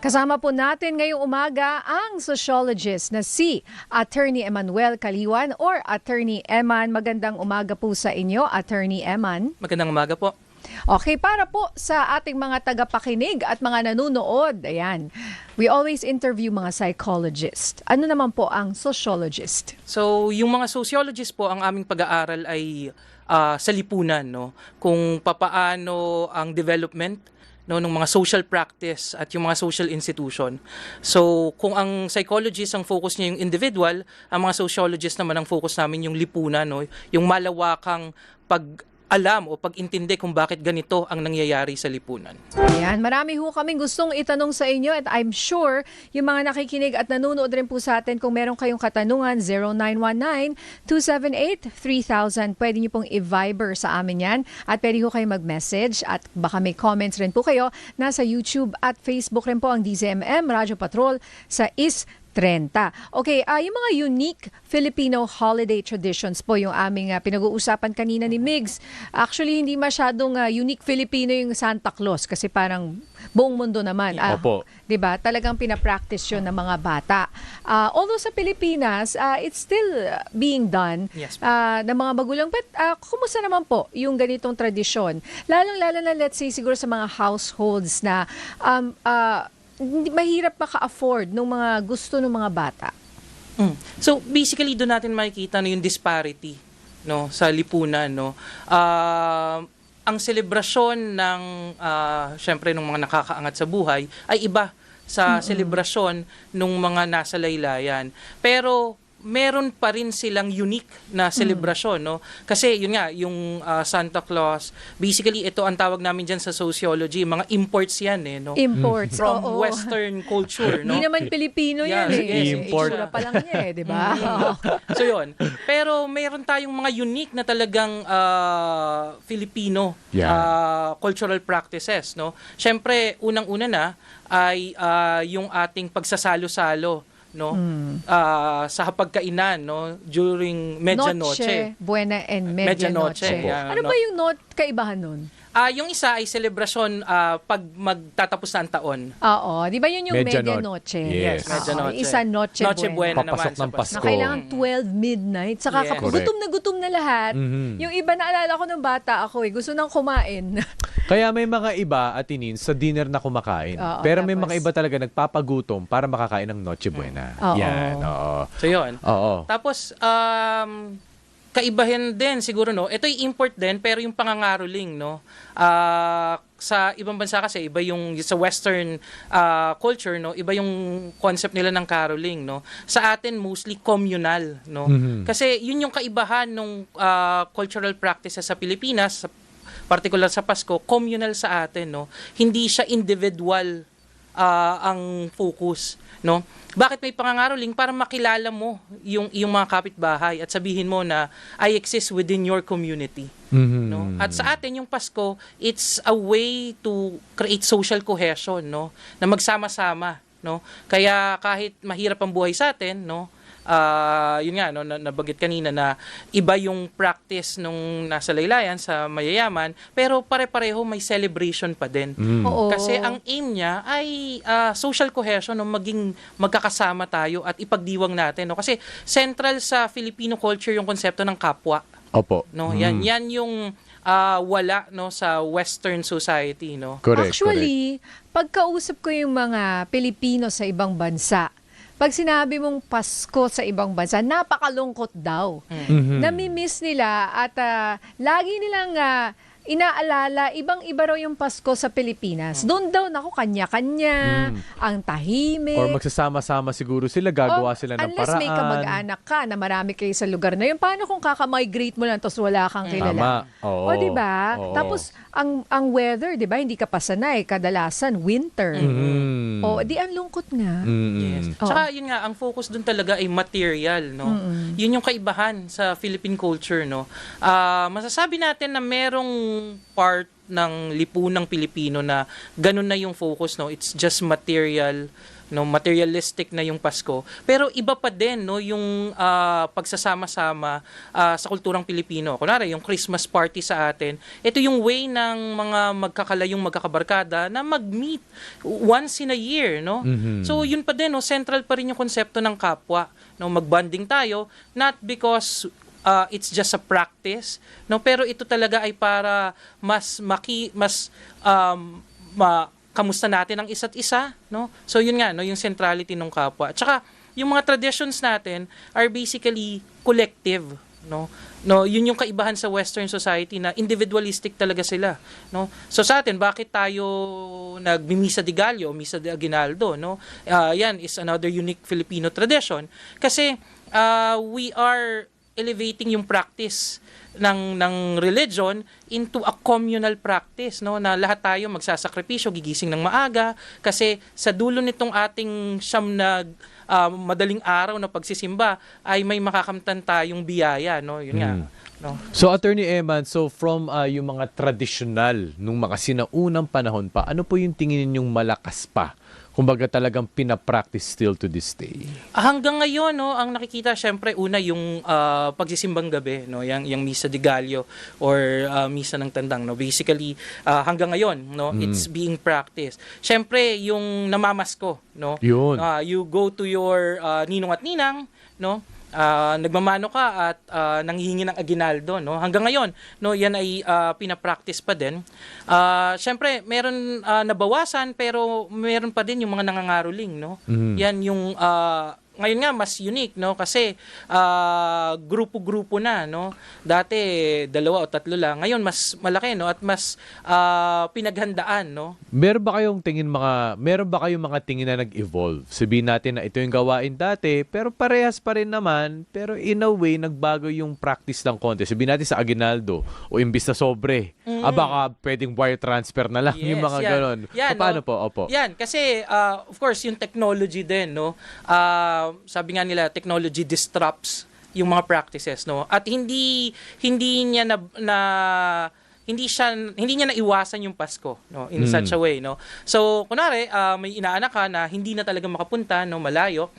Kasama po natin ngayong umaga ang sociologist na si Attorney Emmanuel Caliwan or Attorney Eman. Magandang umaga po sa inyo, Attorney Eman. Magandang umaga po. Okay, para po sa ating mga tagapakinig at mga nanonood, ayan, we always interview mga psychologist. Ano naman po ang sociologist? So, yung mga sociologist po, ang aming pag-aaral ay sa lipunan, no? Kung papaano ang development ng mga social practice at yung mga social institution. So, kung ang psychologist ang focus niya yung individual, ang mga sociologist naman ang focus namin yung lipunan, no? Yung malawakang pag-alam o pag-intindi kung bakit ganito ang nangyayari sa lipunan. Ayan, marami ho kaming gustong itanong sa inyo at I'm sure yung mga nakikinig at nanonood rin po sa atin kung meron kayong katanungan, 0919-278-3000. Pwede nyo pong i-Viber sa amin yan at pwede ho kayong mag-message at baka may comments rin po kayo. Nasa YouTube at Facebook rin po ang DZMM Radyo Patrol sa 30. Okay, yung mga unique Filipino holiday traditions po yung aming pinag-uusapan kanina ni Migs. Actually, hindi masyadong unique Filipino yung Santa Claus kasi parang buong mundo naman. Opo. 'Di ba? Talagang pinapractice 'yon ng mga bata. Although sa Pilipinas, it's still being done Yes. ng mga magulang. But kumusta naman po yung ganitong tradisyon? Lalong-lalo na let's say siguro sa mga households na mahirap maka-afford ng mga gusto ng mga bata. So, basically, doon natin makikita yung disparity, no, sa lipunan, no. Ang selebrasyon ng syempre ng mga nakakaangat sa buhay ay iba sa selebrasyon ng mga nasa laylayan. Pero meron pa rin silang unique na selebrasyon, no? Kasi yun nga, yung Santa Claus, basically ito ang tawag namin diyan sa sociology, mga imports yan no? Imports, From oo. Western culture, no? Hindi naman Pilipino yan Yes, eh. import. Itsura pa lang niya eh, di ba? So yun. Pero mayroon tayong mga unique na talagang Filipino cultural practices, no? Syempre, unang-una na ay yung ating pagsasalo-salo, no, sa hapagkainan, no, during Medianoche. Noche, Buena and Medianoche. Yeah, Ano no? ba yung kaibahan nun? Yung isa ay selebrasyon pag magtatapos na ang taon. Oo, di ba yun yung Medianoche. Medianoche? Yes. Medianoche. Isa Noche Buena. Papasok ng sa Pasko. Na kailangan 12 midnight. Saka Yes. gutom na lahat. Yung iba naalala ko nung bata ako gusto nang kumain. Kaya may mga iba, Atinin, sa dinner na kumakain. Oo, Pero may tapos mga iba talaga nagpapagutom para makakain ng Noche Buena. Oo. Yan, oo. So yun. Oo. Tapos kaibahin din siguro, no. Ito yung import din pero yung pangangaroling, no. Sa ibang bansa kasi iba yung sa western culture, no, iba yung concept nila ng caroling, no. Sa atin mostly communal, no. Kasi yun yung kaibahan ng cultural practices sa Pilipinas, particular sa Pasko, communal sa atin, no. Hindi siya individual ang focus, no. Bakit may pangangaroling? Para makilala mo yung mga kapitbahay at sabihin mo na I exist within your community. No? At sa atin yung Pasko, it's a way to create social cohesion, no? Na magsama-sama, no? Kaya kahit mahirap ang buhay sa atin, no? Yun nga, no, nabanggit kanina na iba yung practice nung nasa laylayan sa mayayaman, pero pare-pareho may celebration pa din. Oo. Kasi ang aim niya ay social cohesion, no, maging magkakasama tayo at ipagdiwang natin, no. Kasi central sa Filipino culture yung konsepto ng kapwa, Opo. no. Yan yung wala, no, sa Western society, no. Correct, Actually, pagkausap ko yung mga Pilipino sa ibang bansa, pag sinabi mong Pasko sa ibang bansa, napakalungkot daw. Nami-miss nila at lagi nilang inaalala, ibang-iba raw yung Pasko sa Pilipinas. Doon daw, naku, kanya-kanya, ang tahimik. Or magsasama-sama siguro sila, gagawa sila ng Unless paraan. may kamag-anak ka na marami kayo sa lugar na yun, paano kung kakamigrate mo lang tapos wala kang kilala? Tama. Oo. O, di ba? Oo. Tapos, ang weather, di ba, hindi ka pa sanay. Kadalasan, winter. O, di ang lungkot nga. Yes. Oo. Tsaka yun nga, ang focus dun talaga ay material, no. Yun yung kaibahan sa Philippine culture, no. Masasabi natin na merong part ng lipunang Pilipino na ganun na yung focus, no? It's just material, no, materialistic na yung Pasko. Pero iba pa din, no, yung pagsasama-sama sa kulturang Pilipino. Kunwari, yung Christmas party sa atin, ito yung way ng mga magkakalayong magkakabarkada na mag-meet once in a year, no? So yun pa din, no, central pa rin yung konsepto ng kapwa, no, mag-bonding tayo, not because it's just a practice, no, pero ito talaga ay para kamusta natin ang isa't isa, no? So yun nga, no, yung centrality ng kapwa. At saka yung mga traditions natin are basically collective, no? No, yun yung kaibahan sa Western society na individualistic talaga sila, no? So sa atin, bakit tayo nagmimisa de Gallo, misa de Aguinaldo, no? Yan is another unique Filipino tradition kasi we are elevating yung practice ng religion into a communal practice, no, na lahat tayo magsasakripisyo, gigising ng maaga kasi sa dulo nitong ating siyam na madaling araw na pagsisimba ay may makakamtan tayong biyaya, no, yun nga, no. So, Attorney Eman, so from yung mga traditional nung mga sinaunang panahon pa, ano po yung tingin ninyong malakas pa? Kumbaga talagang pinapractice still to this day. Hanggang ngayon, no, ang nakikita syempre una yung pagsisimbang gabi, no, yung Misa de Gallo or Misa ng Tandang, no. Basically, hanggang ngayon, no, it's being practiced. Syempre yung namamasko, no. Yun. You go to your ninong at ninang, no. Nagmamano ka at nanghihingi ng aginaldo, no. Hanggang ngayon, no, yan ay pinapractice pa din. Syempre meron nabawasan pero meron pa din yung mga nangangaroling, no. Yan yung ngayon nga mas unique, no, kasi grupo-grupo na, no. Dati 2 o 3 lang. Ngayon mas malaki, no, at mas pinaghandaan, no. Meron ba kayong mga tingin na nag-evolve? Sabihin natin na ito yung gawain dati, pero parehas pa rin naman, pero in a way nagbago yung practice ng konti. Sabihin natin sa Aguinaldo o imbis na sobre, baka pwedeng wire transfer na lang yung mga ganon. Yan, Paano no? po? Opo. Yan, kasi of course yung technology din, no. Sabi nga nila, technology disrupts yung mga practices, no. At hindi niya hindi niya naiwasan yung Pasko, no, in such a way, no. So kunwari may inaanak ka na hindi na talaga makapunta, no, malayo,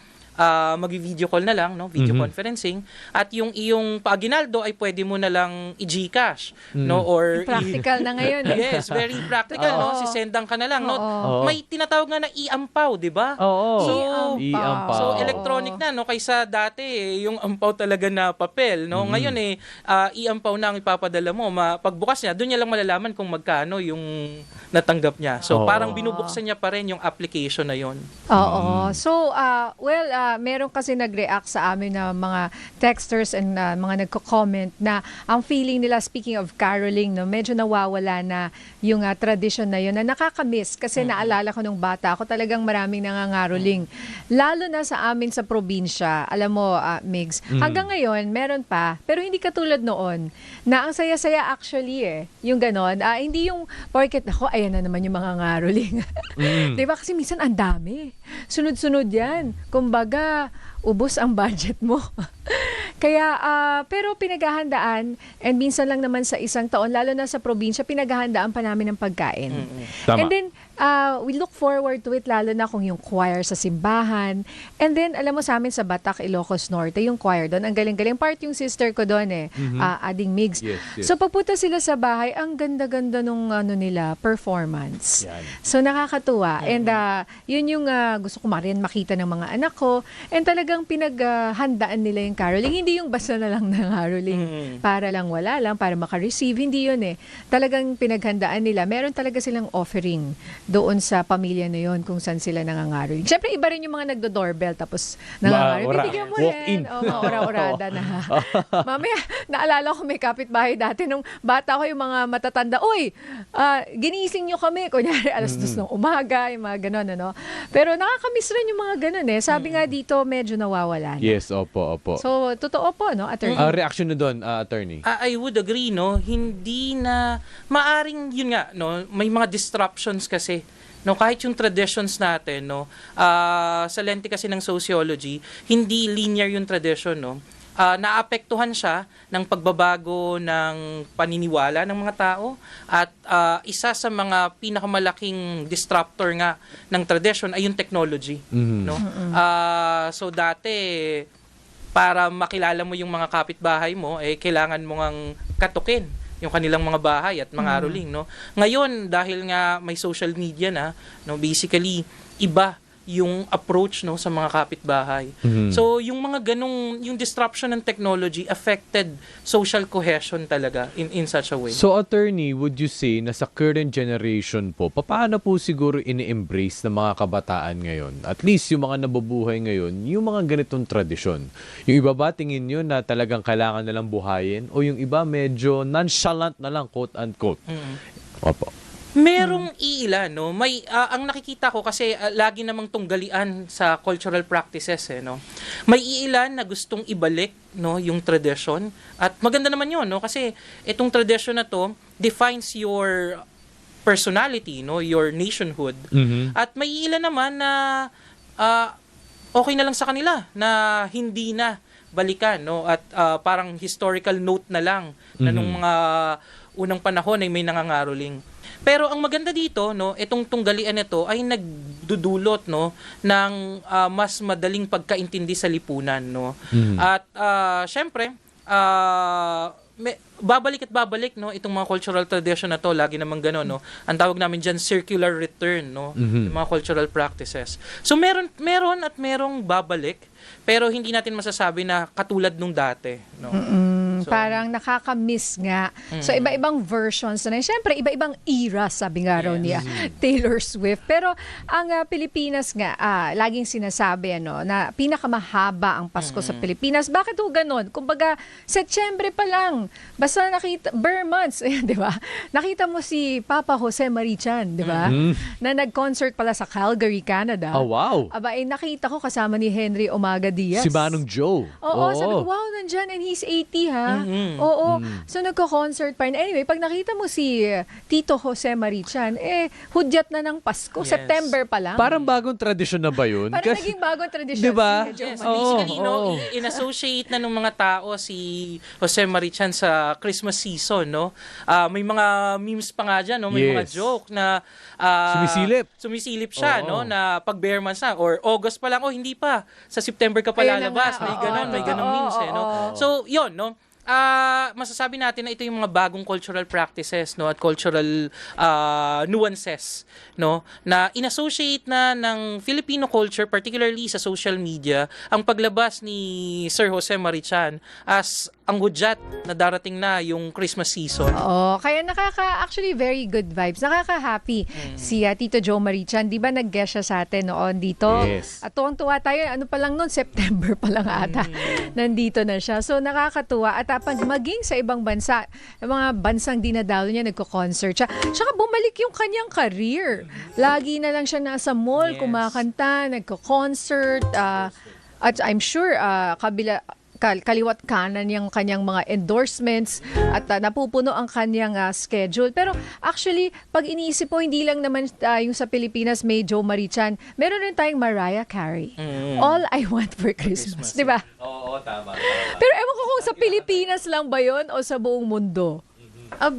mag-video call na lang, no, video conferencing, at yung iyong paaginaldo ay pwede mo na lang i-GCash, no, or Practical na ngayon. yes, very practical, no, sisendang ka na lang, no. May tinatawag nga na i-ampaw, di ba? So I-ampaw. so electronic na, no, kaysa dati yung ampaw talaga na papel, no. Ngayon i-ampaw na ang ipapadala mo. Pagbukas niya, doon niya lang malalaman kung magkano yung natanggap niya. So parang binubuksan niya pa rin yung application na yon. Oo. So, meron kasi nag-react sa amin na mga texters and mga nagko-comment na ang feeling nila, speaking of caroling, no, medyo nawawala na yung tradition na yun na nakakamiss kasi naalala ko nung bata ako talagang maraming nangangaroling. Lalo na sa amin sa probinsya, alam mo, Migs, hanggang ngayon meron pa, pero hindi katulad noon na ang saya-saya actually yung ganon. Hindi yung porket ako, ayan na naman yung mga ngaroling. Diba? Kasi minsan ang dami. Sunod-sunod yan. Kumbaga, ubos ang budget mo. Kaya, pero pinaghahandaan, and minsan lang naman sa isang taon, lalo na sa probinsya, pinaghahandaan pa namin ng pagkain. Tama. And then, we look forward to it, lalo na kung yung choir sa simbahan. And then, alam mo sa amin sa Batac, Ilocos Norte, yung choir doon, ang galing-galing. Part yung sister ko doon Ading Migs. Yes. So, pagpunta sila sa bahay, ang ganda-ganda nung nila, performance. Yan. So, nakakatuwa. And yun yung gusto ko rin makita ng mga anak ko. And talagang pinaghandaan nila yung caroling. Hindi yung basta na lang ng caroling. Para lang wala lang, para maka-receive. Hindi yun Talagang pinaghandaan nila. Meron talaga silang offering doon sa pamilya na yun kung saan sila nangangaroling. Siyempre, iba rin yung mga nagdo-doorbell tapos nangangaroling. Bibigyan mo walk-in. rin. Mga ora-orada na. Mamaya, naalala ko may kapitbahay dati nung bata ko yung mga matatanda. Uy, ginising nyo kami. Kunyari, 2:00 ng umaga, yung mga ganon, ano. Pero nakakamiss rin yung mga ganon Sabi nga dito, medyo nawawala na. Yes, opo. So, totoo po, no, attorney? Reaction na doon, attorney? I would agree, no, hindi na maaring yun nga, no, may mga disruptions kasi, no, kahit yung traditions natin, no, sa lente kasi ng sociology, hindi linear yung tradition, no. naapektuhan siya ng pagbabago ng paniniwala ng mga tao at isa sa mga pinakamalaking disruptor nga ng tradition ay yung technology, no? So dati para makilala mo yung mga kapitbahay mo, kailangan mo ngang katukin yung kanilang mga bahay at mga aruling, no? Ngayon, dahil nga may social media na, no, basically, iba yung approach, no, sa mga kapitbahay. So, yung mga ganong, yung disruption ng technology affected social cohesion talaga in such a way. So, attorney, would you say na sa current generation po, paano po siguro ini-embrace ng mga kabataan ngayon? At least yung mga nabubuhay ngayon, yung mga ganitong tradisyon. Yung iba ba tingin nyo na talagang kailangan nalang buhayin? O yung iba medyo nonchalant na lang, quote-unquote? Opo. Merong iilan, no? May ang nakikita ko kasi lagi namang tunggalian sa cultural practices, no. May iilan na gustong ibalik, no, yung tradition at maganda naman 'yon, no, kasi itong tradition na to defines your personality, no, your nationhood. At may iilan naman na okay na lang sa kanila na hindi na balikan, no, at parang historical note na lang na nung mga unang panahon ay may nangangaroling. Pero ang maganda dito, no, itong tunggalian nito ay nagdudulot, no, ng mas madaling pagkaintindi sa lipunan, no. At syempre, babalik at babalik, no, itong mga cultural tradition na to, lagi namang gano'n, no. Ang tawag namin diyan circular return, no, yung mga cultural practices. So merong babalik, pero hindi natin masasabi na katulad nung dati, no. So, parang nakaka-miss nga. So, iba-ibang versions na. Siyempre, iba-ibang era, sabi nga raw niya, Taylor Swift. Pero, ang Pilipinas nga, laging sinasabi, na pinakamahaba ang Pasko sa Pilipinas. Bakit ho ganun? Kumbaga, Setyembre pa lang, basta nakita, bare months, di ba? Nakita mo si Papa Jose Marichan, di ba? Na nag-concert pala sa Calgary, Canada. Oh, wow. Aba, nakita ko kasama ni Henry Omaga Diaz. Si Manong Joe. Oo, sabi ko, wow, nandyan, and he's 80, ha? Oo. So, nagko-concert pa rin. Anyway, pag nakita mo si Tito Jose Marichan, hudyat na ng Pasko. Yes. September pa lang. Parang bagong tradisyon na ba yun? Parang naging bagong tradisyon. Diba? yes, basically, no, in-associate na ng mga tao si Jose Marichan sa Christmas season, no? May mga memes pa nga dyan, no? May mga joke na sumisilip siya, no? Na pag bare months na, or August pa lang, hindi pa. Sa September ka pa lalabas. May ganong memes, no? So, yun, no? Masasabi natin na ito yung mga bagong cultural practices, no, at cultural nuances, no, na inassociate na ng Filipino culture, particularly sa social media, ang paglabas ni Sir Jose Marichan as ang hudyat na darating na yung Christmas season. Oo, kaya actually very good vibes. Nakaka-happy si Tito Joe Marichan. Di ba nag-guest siya sa atin noon dito? Yes. At tuwang-tuwa tayo, ano pa lang noon, September pa lang ata. Nandito na siya. So nakakatuwa. At pag maging sa ibang bansa, yung mga bansang dinadalo niya, nagko-concert siya. Tsaka bumalik yung kanyang career. Lagi na lang siya nasa mall, kumakanta, nagko-concert. At I'm sure, kaliwat kanan yung kanyang mga endorsements at napupuno ang kanyang schedule. Pero actually, pag iniisip mo, hindi lang naman yung sa Pilipinas may Joe Marichan, meron rin tayong Mariah Carey. All I Want for Christmas. Di ba? Oo, tama. Pero ewan ko kung sa Pilipinas lang ba yun o sa buong mundo.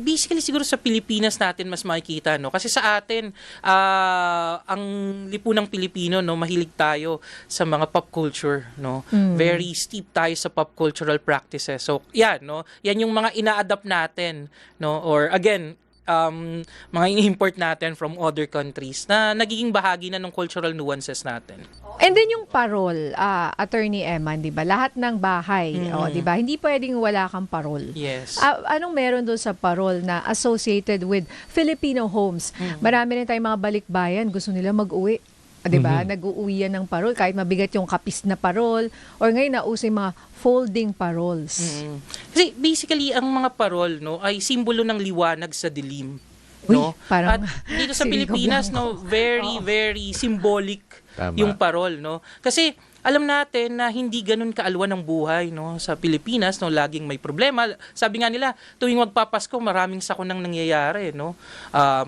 Basically, siguro sa Pilipinas natin mas makikita, no? Kasi sa atin, ang lipunang Pilipino, no, mahilig tayo sa mga pop culture, no? Very steep tayo sa pop cultural practices. So, yan, no? Yan yung mga ina-adapt natin, no? Or again, mga ini-import natin from other countries na nagiging bahagi na ng cultural nuances natin. And then yung parol, Attorney Eman, 'di ba? Lahat ng bahay, 'di ba? Hindi pwedeng wala kang parol. Yes. Anong meron doon sa parol na associated with Filipino homes? Marami rin tayong mga balikbayan, gusto nila mag-uwi. 'Di ba? Nag-uuwi yan ng parol kahit mabigat yung kapis na parol or ngayon nauso yung mga folding parols. Kasi basically ang mga parol, no, ay simbolo ng liwanag sa dilim, no? Parang at dito sa Pilipinas, no, very symbolic. Tama. Yung parol, no? Kasi alam natin na hindi ganun kaalwan ng buhay, no, sa Pilipinas, no, laging may problema. Sabi nga nila, tuwing magpapasko, maraming sakunang nangyayari, no.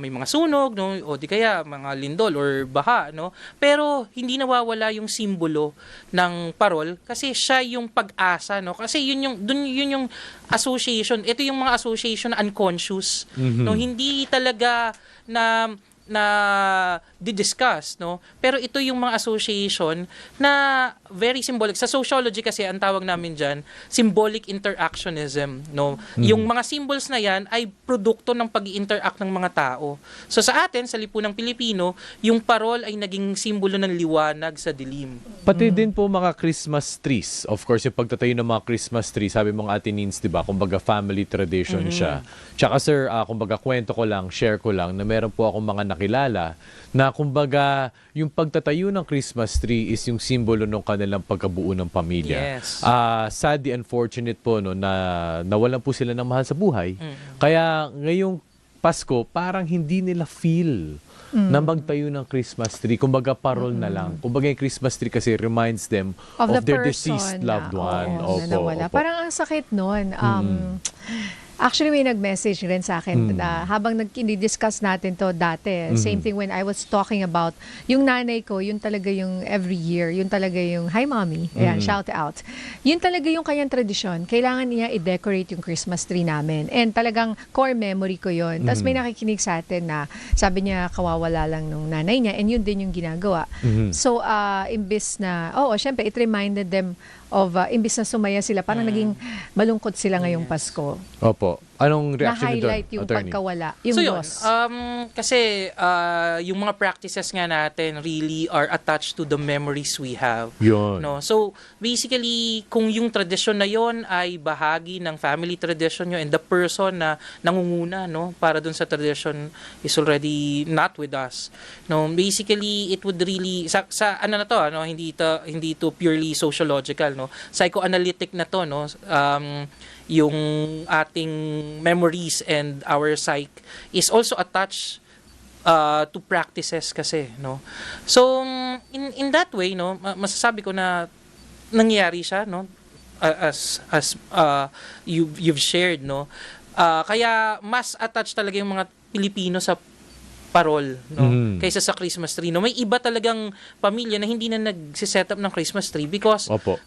May mga sunog, no, o di kaya mga lindol or baha, no. Pero hindi nawawala yung simbolo ng parol kasi siya yung pag-asa, no. Kasi yun yung association. Ito yung mga association na unconscious, no. Hindi talaga na di-discuss, no? Pero ito yung mga association na very symbolic. Sa sociology kasi, ang tawag namin dyan, symbolic interactionism, no? Yung mga symbols na yan ay produkto ng pag-interact ng mga tao. So sa atin, sa lipunang Pilipino, yung parol ay naging simbolo ng liwanag sa dilim. Pati din po mga Christmas trees. Of course, yung pagtatayo ng mga Christmas trees, sabi mga Atenines, di ba? Kumbaga family tradition siya. Tsaka sir, kumbaga kwento ko lang, share ko lang, na meron po akong mga nakilala na kumbaga yung pagtatayo ng Christmas tree is yung simbolo ng kanilang pagkabuo ng pamilya. Yes. Sadly unfortunate po no, na nawalan po sila ng mahal sa buhay. Kaya ngayong Pasko, parang hindi nila feel na magtayo ng Christmas tree. Kumbaga parol na lang. Kumbaga yung Christmas tree kasi reminds them of the their person deceased loved one. na nawala. Opo. Parang ang sakit nun. Actually, may nag-message rin sa akin na habang discuss natin to dati, same thing when I was talking about yung nanay ko, yun talaga yung every year, yun talaga yung, hi mommy, ayan, shout out. Yun talaga yung kanyang tradisyon. Kailangan niya i-decorate yung Christmas tree namin. And talagang core memory ko yun. Tapos may nakikinig sa atin na sabi niya kawawala lang nung nanay niya and yun din yung ginagawa. So, imbis na, syempre, it reminded them of, imbis na sumaya sila, parang naging malungkot sila ngayong Pasko. Opo. Anong reaction niyo doon, Na-highlight yung attorney? pagkawala, yung So yun, loss. kasi yung mga practices nga natin really are attached to the memories we have. Yun. No? So basically, kung yung tradisyon na yon ay bahagi ng family tradition nyo and the person na nangunguna, no, para dun sa tradition is already not with us. No, basically it would really sa ano na to, no, hindi to purely sociological, no. Psychoanalytic na to, no. Yung ating memories and our psyche is also attached to practices kasi, no. So in that way, no, masasabi ko na nangyayari siya, no, as you've shared, no. Kaya mas attached talaga yung mga Pilipino sa parol, no, kaysa sa Christmas tree, no. May iba talagang pamilya na hindi na nagsiset up ng Christmas tree because Opo.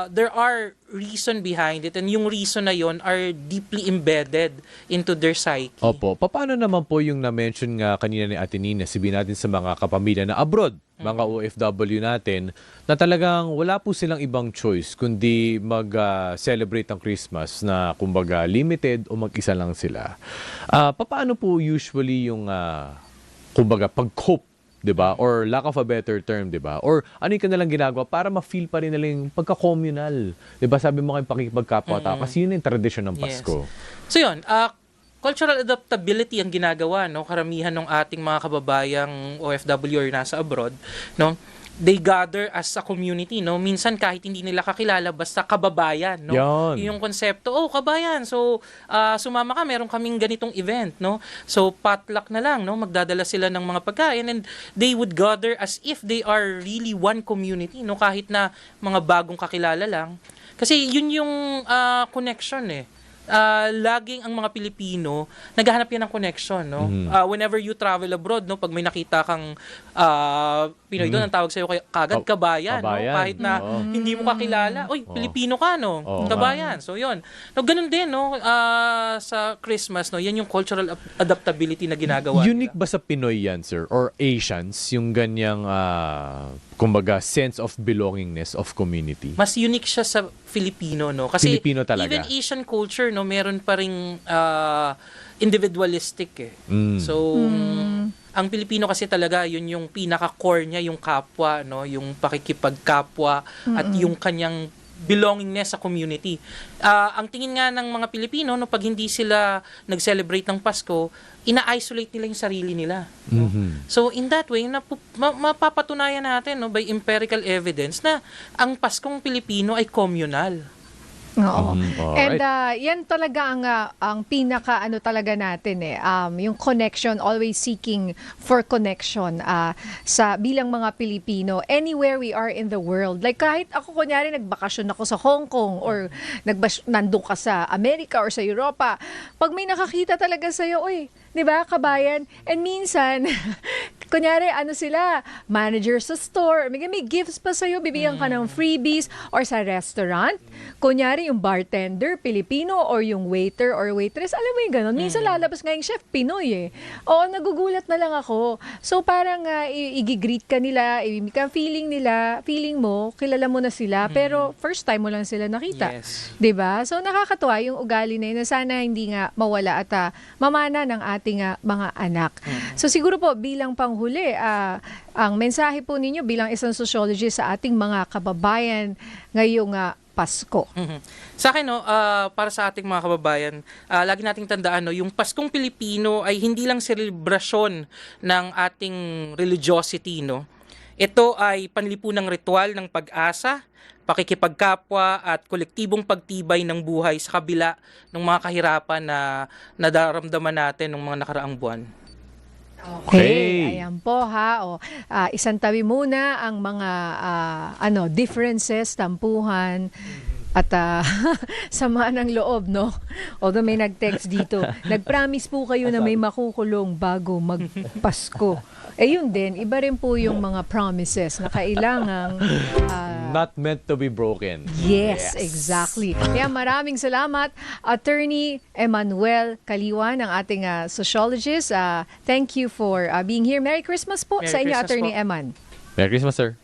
there are reason behind it and yung reason na yon are deeply embedded into their psyche. Opo. Paano naman po yung na-mention nga kanina ni Ate Nina, sabihin natin sa mga kapamilya na abroad, mga OFW natin, na talagang wala po silang ibang choice kundi mag-celebrate ng Christmas na kumbaga limited o mag-isa lang sila. Paano po usually yung kumbaga pag-cope, 'di ba? Or lack of a better term, 'di ba? Or ano yung kanilang ginagawa para ma-feel pa rin nila yung pagka-communal. 'Di ba? Sabi mo kayong pakikipagkapwa-tao kasi yun yung tradisyon ng Pasko. So yun, cultural adaptability ang ginagawa, no, karamihan ng ating mga kababayang OFW or nasa abroad, no. They gather as a community, no. Minsan kahit hindi nila kakilala, basta kababayan, no. Yan. Yung konsepto, kabayan. So sumama ka, meron kaming ganitong event, no. So potluck na lang, no. Magdadala sila ng mga pagkain and they would gather as if they are really one community, no, kahit na mga bagong kakilala lang. Kasi yun yung connection laging ang mga Pilipino naghahanap yan ng connection, no. Whenever you travel abroad, no, pag may nakita kang Pinoy doon, ang tawag sa'yo kagad kabayan, no? Kahit na hindi mo kakilala, Pilipino ka, no, kabayan. So yun, no, ganun din, no, sa Christmas, no, yan yung cultural adaptability na ginagawa Unique nila. ba sa Pinoy yan, sir? Or Asians, yung ganyang kumbaga sense of belongingness of community? Mas unique siya sa Filipino, no, kasi Filipino talaga. even Asian culture, no, meron pa ring individualistic So ang Pilipino kasi talaga yun yung pinaka-core niya, yung kapwa, no, yung pakikipagkapwa at yung kanyang belongingness sa community. Ang tingin nga ng mga Pilipino, no, pag hindi sila nag-celebrate ng Pasko, ina-isolate nila yung sarili nila. No? So in that way, mapapatunayan natin, no, by empirical evidence na ang Paskong Pilipino ay communal. Oo. And alright. yan talaga ang pinaka ano talaga natin yung connection, always seeking for connection sa bilang mga Pilipino anywhere we are in the world. Like kahit ako kunyari nagbakasyon ako sa Hong Kong or nandun ka sa Amerika or sa Europa, pag may nakakita talaga sa'yo, uy, 'di ba, kabayan? And minsan, kunyari, ano sila, manager sa store, may gifts pa sa'yo, bibigyan ka ng freebies, or sa restaurant, kunyari yung bartender, Pilipino, or yung waiter or waitress, alam mo yung gano'n, minsan lalabas nga yung chef, Pinoy eh. Oo, nagugulat na lang ako. So parang i-greet ka nila, feeling mo, kilala mo na sila, pero first time mo lang sila nakita. Yes. 'Di ba? So nakakatuwa yung ugali na yun na sana hindi nga mawala at mamana ng ating mga anak. So siguro po bilang panghuli, ang mensahe po ninyo bilang isang sociologist sa ating mga kababayan ngayong Pasko. Sa akin, no, para sa ating mga kababayan, lagi nating tandaan, no, yung Paskong Pilipino ay hindi lang selebrasyon ng ating religiosity, no. Ito ay panlipunang ritual ng pag-asa, pakikipagkapwa at kolektibong pagtibay ng buhay sa kabila ng mga kahirapan na nadaramdaman natin ng mga nakaraang buwan. Okay, ayan po ha. Isang tabi muna ang mga differences, tampuhan, at sama ng loob, no? Although may nag-text dito, nag-promise po kayo na may makukulong bago magpasko. Yun din, iba rin po yung mga promises na kailangang Not meant to be broken. Yes, exactly. Kaya maraming salamat, Attorney Emmanuel Kaliwan, ang ating sociologist. Thank you for being here. Merry Christmas po Merry sa inyo, Christmas Attorney po. Eman. Merry Christmas, sir.